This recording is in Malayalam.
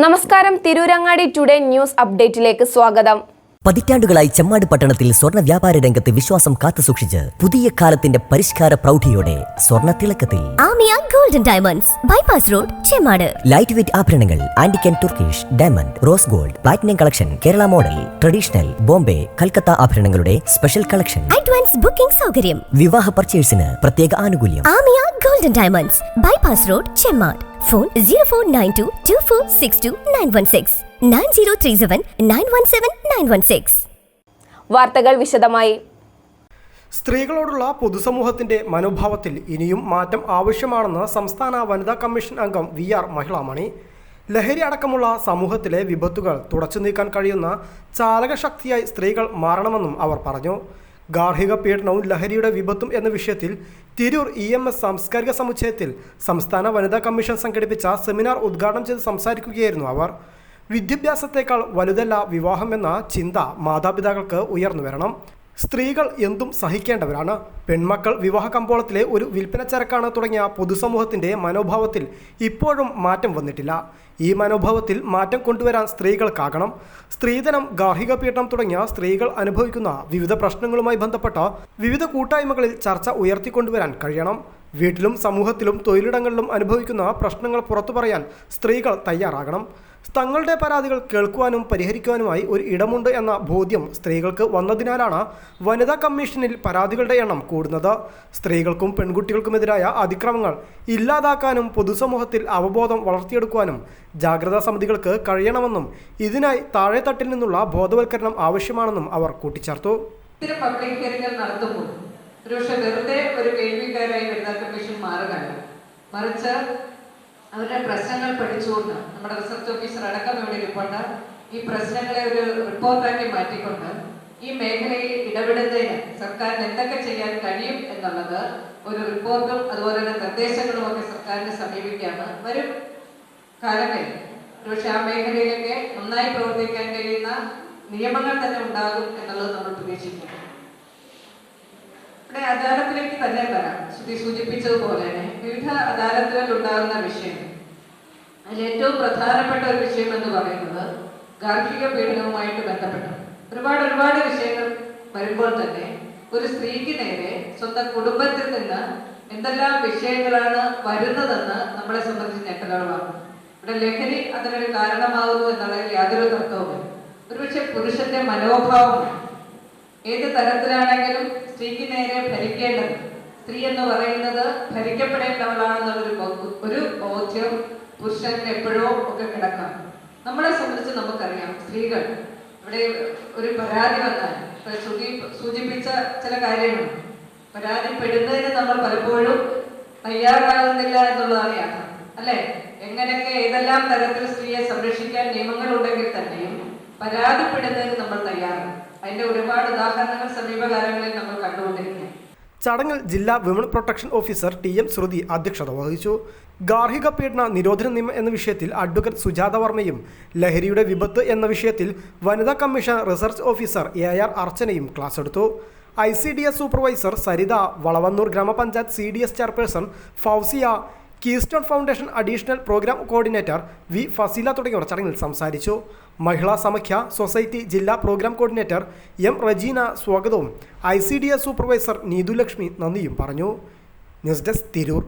നമസ്കാരം, തിരൂരങ്ങാടി ടുഡേ ന്യൂസ് അപ്ഡേറ്റിലേക്ക് സ്വാഗതം. പതിറ്റാണ്ടുകളായി ചെമ്മാട് പട്ടണത്തിൽ സ്വർണ്ണ വ്യാപാര രംഗത്ത് വിശ്വാസം കാത്തുസൂക്ഷിച്ച് പുതിയ കാലത്തിന്റെ പരിഷ്കാര പ്രൗഢിയോടെ സ്വർണ്ണ തിളക്കത്തിൽ Amiya golden diamonds bypass road Chemmad. Light weight ആഭരണങ്ങൾ, antique and Turkish, diamond, rose gold, platinum collection, Kerala model, traditional, Bombay, Calcutta ആഭരണങ്ങളുടെ സ്പെഷ്യൽ കളക്ഷൻ, അഡ്വാൻസ് ബുക്കിംഗ് സൗകര്യം, വിവാഹ പർച്ചേസിന് പ്രത്യേക ആനുകൂല്യം. Amiya golden diamonds bypass road Chemmad. Phone 049224629169 9037917916. വാർത്തകൾ വിശദമായി. സ്ത്രീകളോടുള്ള പൊതുസമൂഹത്തിന്റെ മനോഭാവത്തിൽ ഇനിയും മാറ്റം ആവശ്യമാണെന്ന് സംസ്ഥാന വനിതാ കമ്മീഷൻ അംഗം VR മഹിളാമണി. ലഹരി അടക്കമുള്ള സമൂഹത്തിലെ വിപത്തുകൾ തുടച്ചു നീക്കാൻ കഴിയുന്ന ചാലകശക്തിയായി സ്ത്രീകൾ മാറണമെന്നും അവർ പറഞ്ഞു. ഗാർഹിക പീഡനവും ലഹരിയുടെ വിപത്തും എന്ന വിഷയത്തിൽ തിരൂർ EMS സാംസ്കാരിക സമുച്ചയത്തിൽ സംസ്ഥാന വനിതാ കമ്മീഷൻ സംഘടിപ്പിച്ച സെമിനാർ ഉദ്ഘാടനം ചെയ്ത് സംസാരിക്കുകയായിരുന്നു അവർ. വിദ്യാഭ്യാസത്തേക്കാൾ വലുതല്ല വിവാഹം എന്ന ചിന്ത മാതാപിതാക്കൾക്ക് ഉയർന്നു വരണം. സ്ത്രീകൾ എന്തും സഹിക്കേണ്ടവരാണ്. പെൺമക്കൾ വിവാഹ കമ്പോളത്തിലെ ഒരു വിൽപ്പനച്ചരക്കാണ് തുടങ്ങിയ പൊതുസമൂഹത്തിൻ്റെ മനോഭാവത്തിൽ ഇപ്പോഴും മാറ്റം വന്നിട്ടില്ല. ഈ മനോഭാവത്തിൽ മാറ്റം കൊണ്ടുവരാൻ സ്ത്രീകൾക്കാകണം. സ്ത്രീധനം, ഗാർഹിക പീഡനം തുടങ്ങിയ സ്ത്രീകൾ അനുഭവിക്കുന്ന വിവിധ പ്രശ്നങ്ങളുമായി ബന്ധപ്പെട്ട വിവിധ കൂട്ടായ്മകളിൽ ചർച്ച ഉയർത്തിക്കൊണ്ടുവരാൻ കഴിയണം. വീട്ടിലും സമൂഹത്തിലും തൊഴിലിടങ്ങളിലും അനുഭവിക്കുന്ന പ്രശ്നങ്ങൾ പുറത്തു പറയാൻ സ്ത്രീകൾ തയ്യാറാകണം. തങ്ങളുടെ പരാതികൾ കേൾക്കുവാനും പരിഹരിക്കുവാനുമായി ഒരു ഇടമുണ്ട് എന്ന ബോധ്യം സ്ത്രീകൾക്ക് വന്നതിനാലാണ് വനിതാ കമ്മീഷനിൽ പരാതികളുടെ എണ്ണം കൂടുന്നത്. സ്ത്രീകൾക്കും പെൺകുട്ടികൾക്കുമെതിരായ അതിക്രമങ്ങൾ ഇല്ലാതാക്കാനും പൊതുസമൂഹത്തിൽ അവബോധം വളർത്തിയെടുക്കുവാനും ജാഗ്രതാ സമിതികൾക്ക് കഴിയണമെന്നും ഇതിനായി താഴെത്തട്ടിൽ നിന്നുള്ള ബോധവൽക്കരണം ആവശ്യമാണെന്നും അവർ കൂട്ടിച്ചേർത്തു. പബ്ലിക് ഹിയറിംഗുകൾ നടത്തുമ്പോൾ ഒരുപക്ഷെ വെറുതെ ഒരു കേൾവിക്കാരായി വനിതാ കമ്മീഷൻ മാറുകയാണ്. മറിച്ച് അവരുടെ പ്രശ്നങ്ങൾ പഠിച്ചുകൊണ്ട് നമ്മുടെ റിസർച്ച് ഓഫീസർ അടക്കം ഇവിടെ ഇരിപ്പുണ്ട്. ഈ പ്രശ്നങ്ങളെ ഒരു റിപ്പോർട്ടാക്കി മാറ്റിക്കൊണ്ട് ഈ മേഖലയിൽ ഇടപെടുന്നതിന് സർക്കാരിന് എന്തൊക്കെ ചെയ്യാൻ കഴിയും എന്നുള്ളത് ഒരു റിപ്പോർട്ടും അതുപോലെ തന്നെ നിർദ്ദേശങ്ങളും ഒക്കെ സർക്കാരിനെ സമീപിക്കുകയാണ്. വരും കാലങ്ങളിൽ ഒരുപക്ഷെ ആ മേഖലയിലൊക്കെ നന്നായി പ്രവർത്തിക്കാൻ കഴിയുന്ന നിയമങ്ങൾ തന്നെ ഉണ്ടാകും എന്നുള്ളത് നമ്മൾ പ്രതീക്ഷിക്കുന്നു. ഇവിടെ അദാലത്തിലേക്ക് തന്നെ വരാം. സൂചിപ്പിച്ചതുപോലെ തന്നെ വിവിധ അദാലത്തുകളിൽ ഉണ്ടാകുന്ന വിഷയം, അതിൽ ഏറ്റവും പ്രധാനപ്പെട്ട ഒരു വിഷയം എന്ന് പറയുന്നത് ഗാർഹിക പീഡനവുമായിട്ട് ബന്ധപ്പെട്ട ഒരുപാട് വിഷയങ്ങൾ വരുമ്പോൾ തന്നെ ഒരു സ്ത്രീക്ക് നേരെ സ്വന്തം കുടുംബത്തിൽ നിന്ന് എന്തെല്ലാം വിഷയങ്ങളാണ് വരുന്നതെന്ന് നമ്മളെ സംബന്ധിച്ച് ഞെട്ടലുകളാണ്. ഇവിടെ ലഹരി അതിനൊരു കാരണമാകുന്നു എന്നുള്ളതിൽ യാതൊരു തർക്കവുമില്ല. ഒരുപക്ഷെ പുരുഷന്റെ മനോഭാവം ഏത് തരത്തിലാണെങ്കിലും സ്ത്രീക്ക് നേരെ ഭരിക്കേണ്ടത്, സ്ത്രീ എന്ന് പറയുന്നത് ഭരിക്കപ്പെടേണ്ടവളാണെന്നുള്ളൊരു ഒരു ബോധ്യം പുരുഷന് എപ്പോഴോ ഒക്കെ കിടക്കാം. നമ്മളെ സംബന്ധിച്ച് നമുക്കറിയാം, സ്ത്രീകൾ ഇവിടെ ഒരു പരാതി വന്നാൽ സൂചിപ്പിച്ച ചില കാര്യങ്ങളുണ്ട്. പരാതിപ്പെടുന്നതിന് നമ്മൾ പലപ്പോഴും തയ്യാറാകുന്നില്ല എന്നുള്ളതാണ് യാഥാർത്ഥ്യം, അല്ലെ? എങ്ങനെയൊക്കെ ഏതെല്ലാം തരത്തിൽ സ്ത്രീയെ സംരക്ഷിക്കാൻ നിയമങ്ങൾ ഉണ്ടെങ്കിൽ തന്നെയും പരാതിപ്പെടുന്നതിന് നമ്മൾ തയ്യാറാണ്. അതിന്റെ ഒരുപാട് ഉദാഹരണങ്ങൾ സമീപകാലങ്ങളിൽ നമ്മൾ കണ്ടുകൊണ്ടിരിക്കുകയാണ്. ചടങ്ങിൽ ജില്ലാ വിമൺ പ്രൊട്ടക്ഷൻ ഓഫീസർ TM ശ്രുതി അധ്യക്ഷത വഹിച്ചു. ഗാർഹിക പീഡന നിരോധന നിയമം എന്ന വിഷയത്തിൽ അഡ്വക്കേറ്റ് സുജാത വർമ്മയും ലഹരിയുടെ വിപത്ത് എന്ന വിഷയത്തിൽ വനിതാ കമ്മീഷൻ റിസർച്ച് ഓഫീസർ AR അർച്ചനയും ക്ലാസ് എടുത്തു. ICDS സൂപ്പർവൈസർ സരിത, വളവന്നൂർ ഗ്രാമപഞ്ചായത്ത് CDS chairperson Fousiya, keystone foundation additional programme coordinator V Faseela തുടങ്ങിയവർ ചടങ്ങിൽ സംസാരിച്ചു. മഹിളാ സമഖ്യ സൊസൈറ്റി ജില്ലാ പ്രോഗ്രാം കോർഡിനേറ്റർ M റജീന സ്വാഗതവും ICDS സൂപ്പർവൈസർ നീതുലക്ഷ്മി നന്ദിയും പറഞ്ഞു. News desk Tirur.